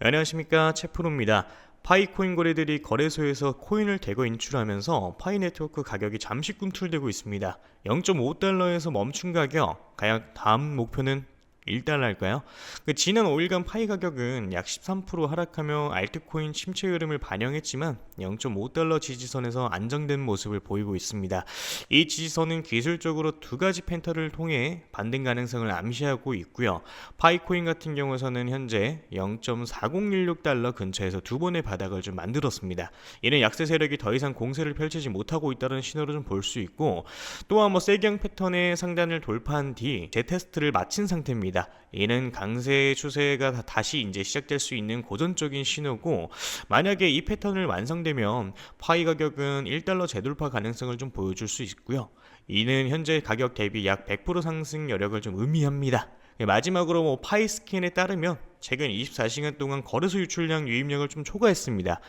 안녕하십니까, 채프로입니다. 파이코인 거래들이 거래소에서 코인을 대거 인출하면서 파이 네트워크 가격이 잠시 꿈틀대고 있습니다. 0.5달러에서 멈춘 가격, 가장 다음 목표는 1달러일까요? 지난 5일간 파이 가격은 약 13% 하락하며 알트코인 침체 흐름을 반영했지만 0.5달러 지지선에서 안정된 모습을 보이고 있습니다. 이 지지선은 기술적으로 두 가지 펜터를 통해 반등 가능성을 암시하고 있고요. 파이코인 같은 경우에는 현재 0.4016달러 근처에서 두 번의 바닥을 좀 만들었습니다. 이는 약세 세력이 더 이상 공세를 펼치지 못하고 있다는 신호를 좀 볼 수 있고, 또한 세경 패턴의 상단을 돌파한 뒤 재테스트를 마친 상태입니다. 이는 강세 추세가 다시 이제 시작될 수 있는 고전적인 신호고, 만약에 이 패턴을 완성되면 파이 가격은 1달러 재돌파 가능성을 좀 보여줄 수 있고요. 이는 현재 가격 대비 약 100% 상승 여력을 좀 의미합니다. 마지막으로 파이 스캔에 따르면 최근 24시간 동안 거래소 유출량 유입력을 좀 초과했습니다.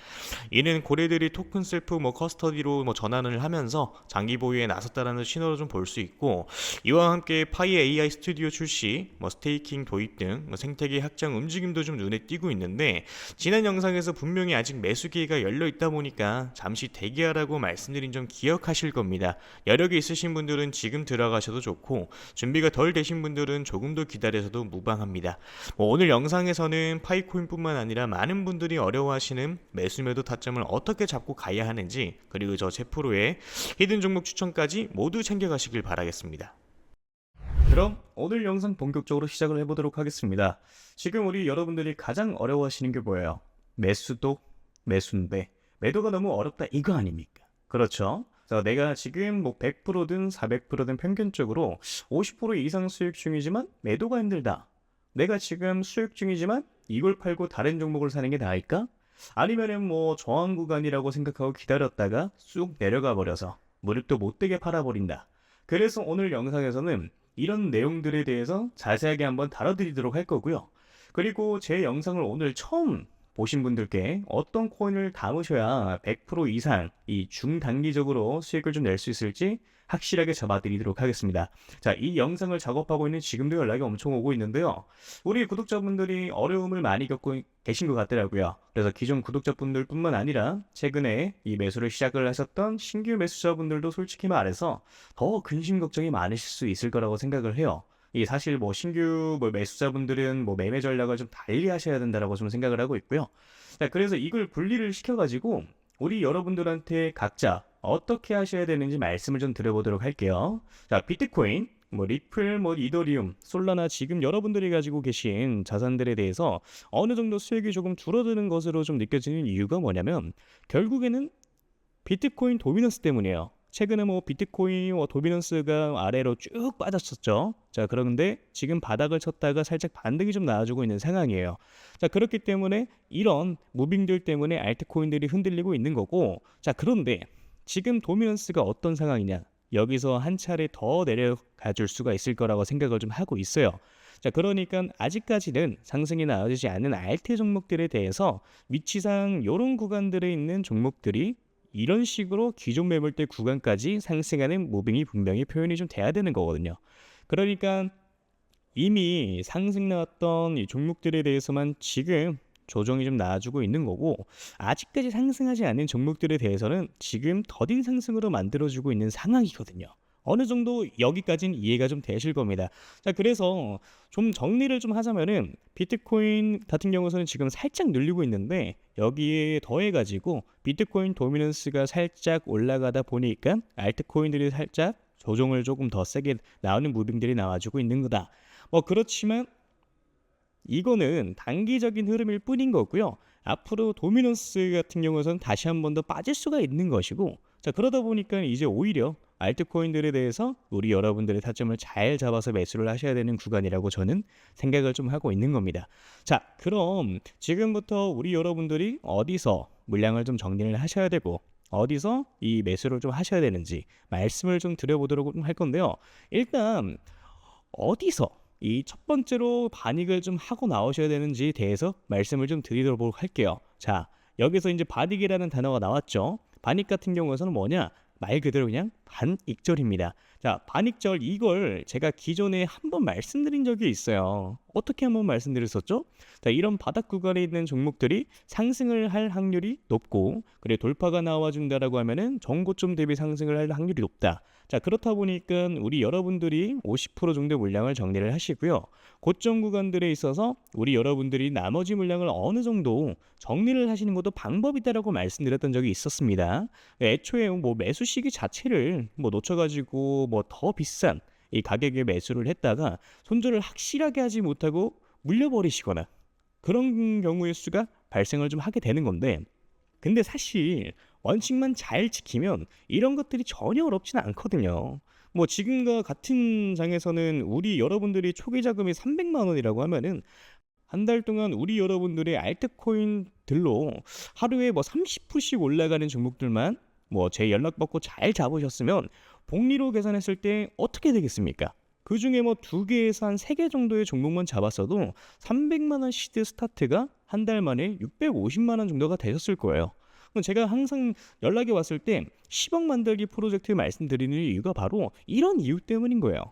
이는 고래들이 토큰 셀프 커스터디로 전환을 하면서 장기 보유에 나섰다라는 신호로 좀 볼 수 있고, 이와 함께 파이 AI 스튜디오 출시, 스테이킹 도입 등 생태계 확장 움직임도 좀 눈에 띄고 있는데, 지난 영상에서 분명히 아직 매수 기회가 열려 있다 보니까 잠시 대기하라고 말씀드린 점 기억하실 겁니다. 여력이 있으신 분들은 지금 들어가셔도 좋고, 준비가 덜 되신 분들은 조금 더 기다려서도 무방합니다. 오늘 영상에서는 파이코인뿐만 아니라 많은 분들이 어려워하시는 매수매도 타점을 어떻게 잡고 가야 하는지, 그리고 저 제프로의 히든 종목 추천까지 모두 챙겨가시길 바라겠습니다. 그럼 오늘 영상 본격적으로 시작을 해보도록 하겠습니다. 지금 우리 여러분들이 가장 어려워하시는 게 뭐예요? 매수도 매수인데 매도가 너무 어렵다, 이거 아닙니까? 그렇죠? 자, 내가 지금 100%든 400%든 평균적으로 50% 이상 수익 중이지만 매도가 힘들다. 내가 지금 수익 중이지만 이걸 팔고 다른 종목을 사는 게 나을까? 아니면은 저항 구간이라고 생각하고 기다렸다가 쑥 내려가 버려서 무릎도 못되게 팔아버린다. 그래서 오늘 영상에서는 이런 내용들에 대해서 자세하게 한번 다뤄드리도록 할 거고요. 그리고 제 영상을 오늘 처음 보신 분들께 어떤 코인을 담으셔야 100% 이상 이 중단기적으로 수익을 좀 낼 수 있을지 확실하게 잡아드리도록 하겠습니다. 자, 이 영상을 작업하고 있는 지금도 연락이 엄청 오고 있는데요. 우리 구독자분들이 어려움을 많이 겪고 계신 것 같더라고요. 그래서 기존 구독자분들 뿐만 아니라 최근에 이 매수를 시작을 하셨던 신규 매수자분들도 솔직히 말해서 더 근심 걱정이 많으실 수 있을 거라고 생각을 해요. 이 사실 신규 매수자분들은 매매 전략을 좀 달리 하셔야 된다라고 좀 생각을 하고 있고요. 자, 그래서 이걸 분리를 시켜가지고 우리 여러분들한테 각자 어떻게 하셔야 되는지 말씀을 좀 드려보도록 할게요. 자, 비트코인, 리플, 이더리움, 솔라나 지금 여러분들이 가지고 계신 자산들에 대해서 어느 정도 수익이 조금 줄어드는 것으로 좀 느껴지는 이유가 뭐냐면 결국에는 비트코인 도미넌스 때문이에요. 최근에 비트코인 도미넌스가 아래로 쭉 빠졌었죠. 자, 그런데 지금 바닥을 쳤다가 살짝 반등이 좀 나와주고 있는 상황이에요. 자, 그렇기 때문에 이런 무빙들 때문에 알트코인들이 흔들리고 있는 거고, 자, 그런데 지금 도미넌스가 어떤 상황이냐? 여기서 한 차례 더 내려가 줄 수가 있을 거라고 생각을 좀 하고 있어요. 자, 그러니까 아직까지는 상승이 나와지지 않는 알트 종목들에 대해서 위치상 이런 구간들에 있는 종목들이 이런 식으로 기존 매물대 구간까지 상승하는 무빙이 분명히 표현이 좀 돼야 되는 거거든요. 그러니까 이미 상승 나왔던 이 종목들에 대해서만 지금 조정이 좀 나와주고 있는 거고, 아직까지 상승하지 않는 종목들에 대해서는 지금 더딘 상승으로 만들어주고 있는 상황이거든요. 어느 정도 여기까지는 이해가 좀 되실 겁니다. 자, 그래서 좀 정리를 좀 하자면은 비트코인 같은 경우에는 지금 살짝 늘리고 있는데, 여기에 더해가지고 비트코인 도미넌스가 살짝 올라가다 보니까 알트코인들이 살짝 조정을 조금 더 세게 나오는 무빙들이 나와주고 있는 거다. 그렇지만 이거는 단기적인 흐름일 뿐인 거고요. 앞으로 도미넌스 같은 경우에는 다시 한 번 더 빠질 수가 있는 것이고, 자, 그러다 보니까 이제 오히려 알트코인들에 대해서 우리 여러분들의 타점을 잘 잡아서 매수를 하셔야 되는 구간이라고 저는 생각을 좀 하고 있는 겁니다. 자, 그럼 지금부터 우리 여러분들이 어디서 물량을 좀 정리를 하셔야 되고 어디서 이 매수를 좀 하셔야 되는지 말씀을 좀 드려보도록 할 건데요. 일단 어디서 이 첫 번째로 반익을 좀 하고 나오셔야 되는지에 대해서 말씀을 좀 드리도록 할게요. 자, 여기서 이제 반익이라는 단어가 나왔죠. 반익 같은 경우에는 뭐냐? 말 그대로 그냥 반익절입니다. 자, 반익절 이걸 제가 기존에 한번 말씀드린 적이 있어요. 어떻게 한번 말씀드렸었죠? 자, 이런 바닥 구간에 있는 종목들이 상승을 할 확률이 높고, 그래 돌파가 나와준다라고 하면은 전고점 대비 상승을 할 확률이 높다. 자, 그렇다 보니까 우리 여러분들이 50% 정도 물량을 정리를 하시고요. 고점 구간들에 있어서 우리 여러분들이 나머지 물량을 어느 정도 정리를 하시는 것도 방법이다라고 말씀드렸던 적이 있었습니다. 애초에 뭐 매수 시기 자체를 뭐 놓쳐가지고 뭐 더 비싼 이 가격에 매수를 했다가 손절을 확실하게 하지 못하고 물려버리시거나 그런 경우의 수가 발생을 좀 하게 되는 건데, 근데 사실 원칙만 잘 지키면 이런 것들이 전혀 어렵지는 않거든요. 뭐 지금과 같은 장에서는 우리 여러분들이 초기 자금이 300만 원이라고 하면은 한 달 동안 우리 여러분들의 알트코인들로 하루에 뭐 30%씩 올라가는 종목들만 뭐 제 연락 받고 잘 잡으셨으면 복리로 계산했을 때 어떻게 되겠습니까? 그 중에 뭐 2개에서 한 3개 정도의 종목만 잡았어도 300만 원 시드 스타트가 한 달 만에 650만 원 정도가 되셨을 거예요. 그럼 제가 항상 연락이 왔을 때 10억 만들기 프로젝트 말씀드리는 이유가 바로 이런 이유 때문인 거예요.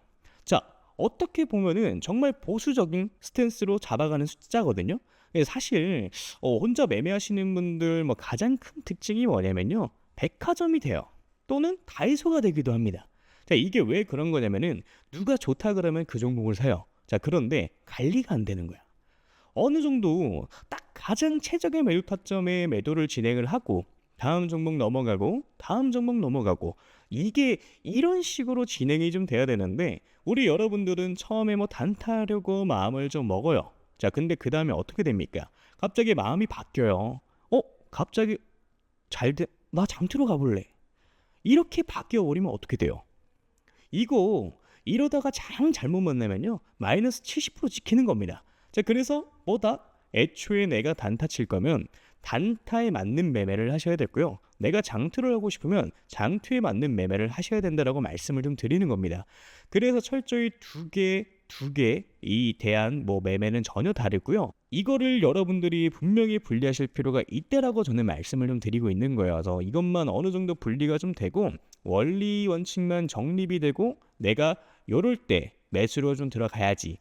자, 어떻게 보면은 정말 보수적인 스탠스로 잡아가는 숫자거든요. 사실 혼자 매매하시는 분들 뭐 가장 큰 특징이 뭐냐면요, 백화점이 돼요. 또는 다이소가 되기도 합니다. 자, 이게 왜 그런 거냐면은 누가 좋다 그러면 그 종목을 사요. 자, 그런데 관리가 안 되는 거야. 어느 정도 딱 가장 최적의 매도 타점에 매도를 진행을 하고 다음 종목 넘어가고 다음 종목 넘어가고, 이게 이런 식으로 진행이 좀 돼야 되는데 우리 여러분들은 처음에 뭐 단타하려고 마음을 좀 먹어요. 자, 근데 그 다음에 어떻게 됩니까? 갑자기 마음이 바뀌어요. 갑자기 나 잠들어 가볼래. 이렇게 바뀌어 버리면 어떻게 돼요? 이거 이러다가 잘못 만나면요, 마이너스 70% 지키는 겁니다. 자, 그래서 뭐다? 애초에 내가 단타 칠 거면 단타에 맞는 매매를 하셔야 되고요. 내가 장투를 하고 싶으면 장투에 맞는 매매를 하셔야 된다라고 말씀을 좀 드리는 겁니다. 그래서 철저히 두 개 이 대한 뭐 매매는 전혀 다르고요. 이거를 여러분들이 분명히 분리하실 필요가 있다라고 저는 말씀을 좀 드리고 있는 거예요. 그래서 이것만 어느 정도 분리가 좀 되고 원리 원칙만 정립이 되고 내가 요럴 때 매수로 좀 들어가야지,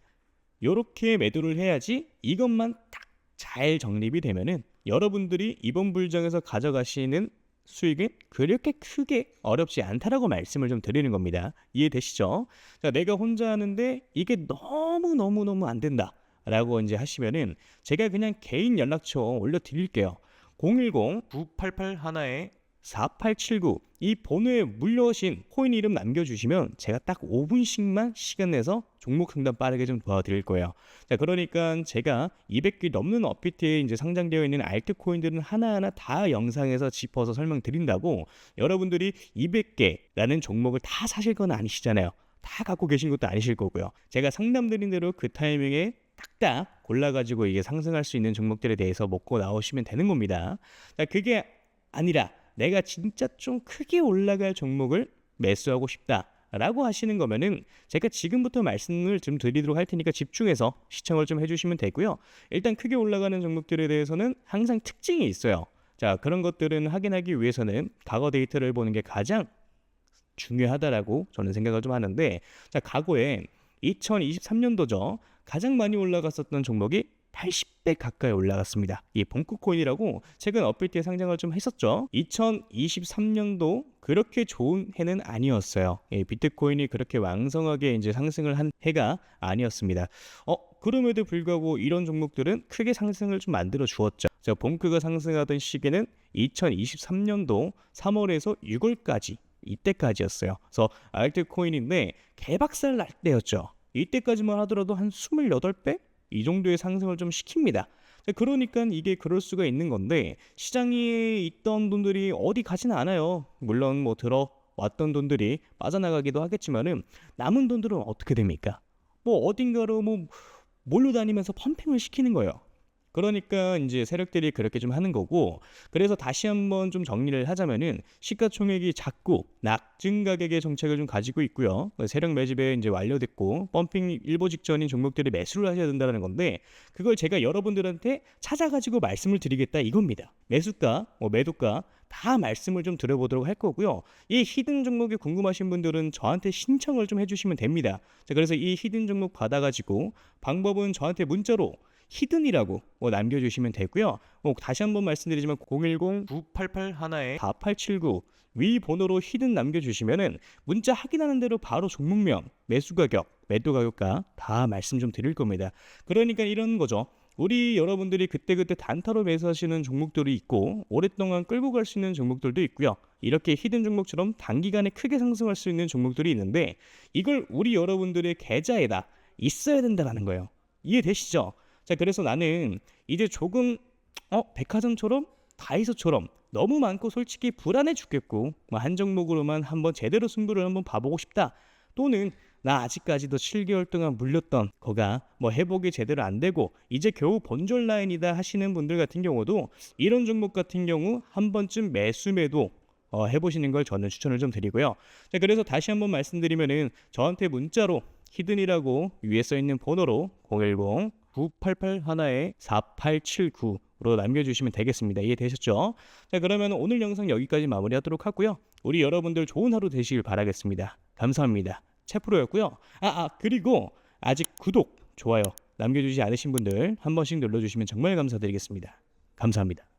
요렇게 매도를 해야지, 이것만 딱 잘 정립이 되면은 여러분들이 이번 불장에서 가져가시는 수익은 그렇게 크게 어렵지 않다라고 말씀을 좀 드리는 겁니다. 이해되시죠? 자, 내가 혼자 하는데 이게 너무 안 된다 라고 이제 하시면은 제가 그냥 개인 연락처 올려드릴게요. 010-988 4879 이 번호에 물려오신 코인 이름 남겨주시면 제가 딱 5분씩만 시간 내서 종목 상담 빠르게 좀 도와드릴 거예요. 자, 그러니까 제가 200개 넘는 업비트에 이제 상장되어 있는 알트코인들은 하나하나 다 영상에서 짚어서 설명드린다고, 여러분들이 200개라는 종목을 다 사실 건 아니시잖아요. 다 갖고 계신 것도 아니실 거고요. 제가 상담드린 대로 그 타이밍에 딱딱 골라가지고 이게 상승할 수 있는 종목들에 대해서 먹고 나오시면 되는 겁니다. 자, 그게 아니라 내가 진짜 좀 크게 올라갈 종목을 매수하고 싶다라고 하시는 거면은 제가 지금부터 말씀을 좀 드리도록 할 테니까 집중해서 시청을 좀 해주시면 되고요. 일단 크게 올라가는 종목들에 대해서는 항상 특징이 있어요. 자, 그런 것들은 확인하기 위해서는 과거 데이터를 보는 게 가장 중요하다라고 저는 생각을 좀 하는데, 자, 과거에 2023년도죠. 가장 많이 올라갔었던 종목이 80배 가까이 올라갔습니다. 이 봉크코인이라고 최근 업비트에 상장을 좀 했었죠. 2023년도 그렇게 좋은 해는 아니었어요. 비트코인이 그렇게 왕성하게 이제 상승을 한 해가 아니었습니다. 그럼에도 불구하고 이런 종목들은 크게 상승을 좀 만들어 주었죠. 자, 봉크가 상승하던 시기는 2023년도 3월에서 6월까지 이때까지였어요. 그래서 알트코인인데 개박살 날 때였죠. 이때까지만 하더라도 한 28배? 이 정도의 상승을 좀 시킵니다. 그러니까 이게 그럴 수가 있는 건데, 시장에 있던 돈들이 어디 가지는 않아요. 물론 뭐 들어왔던 돈들이 빠져나가기도 하겠지만은 남은 돈들은 어떻게 됩니까? 뭐 어딘가로 뭐 몰로 다니면서 펌핑을 시키는 거예요. 그러니까 이제 세력들이 그렇게 좀 하는 거고, 그래서 다시 한번 좀 정리를 하자면은 시가총액이 작고 낮은 가격의 정책을 좀 가지고 있고요. 세력 매집에 이제 완료됐고 펌핑 일보 직전인 종목들이 매수를 하셔야 된다는 건데, 그걸 제가 여러분들한테 찾아가지고 말씀을 드리겠다 이겁니다. 매수가, 뭐 매도가 다 말씀을 좀 드려보도록 할 거고요. 이 히든 종목이 궁금하신 분들은 저한테 신청을 좀 해주시면 됩니다. 자, 그래서 이 히든 종목 받아가지고 방법은 저한테 문자로 히든이라고 남겨주시면 되고요. 다시 한번 말씀드리지만 010-9881-4879 위 번호로 히든 남겨주시면은 문자 확인하는 대로 바로 종목명, 매수 가격, 매도 가격과 다 말씀 좀 드릴 겁니다. 그러니까 이런 거죠. 우리 여러분들이 그때그때 단타로 매수하시는 종목들이 있고 오랫동안 끌고 갈 수 있는 종목들도 있고요. 이렇게 히든 종목처럼 단기간에 크게 상승할 수 있는 종목들이 있는데 이걸 우리 여러분들의 계좌에다 있어야 된다는 거예요. 이해되시죠? 자, 그래서 나는 이제 조금 백화점처럼 다이소처럼 너무 많고 솔직히 불안해 죽겠고 한 종목으로만 한번 제대로 승부를 한번 봐보고 싶다. 또는 나 아직까지도 7개월 동안 물렸던 거가 회복이 제대로 안 되고 이제 겨우 본전 라인이다 하시는 분들 같은 경우도 이런 종목 같은 경우 한 번쯤 매도 해보시는 걸 저는 추천을 좀 드리고요. 자, 그래서 다시 한번 말씀드리면은 저한테 문자로 히든이라고 위에 써 있는 번호로 010-9881-4879로 남겨주시면 되겠습니다. 이해되셨죠? 자, 그러면 오늘 영상 여기까지 마무리하도록 하고요. 우리 여러분들 좋은 하루 되시길 바라겠습니다. 감사합니다. 채프로였고요. 그리고 아직 구독, 좋아요 남겨주지 않으신 분들 한 번씩 눌러주시면 정말 감사드리겠습니다. 감사합니다.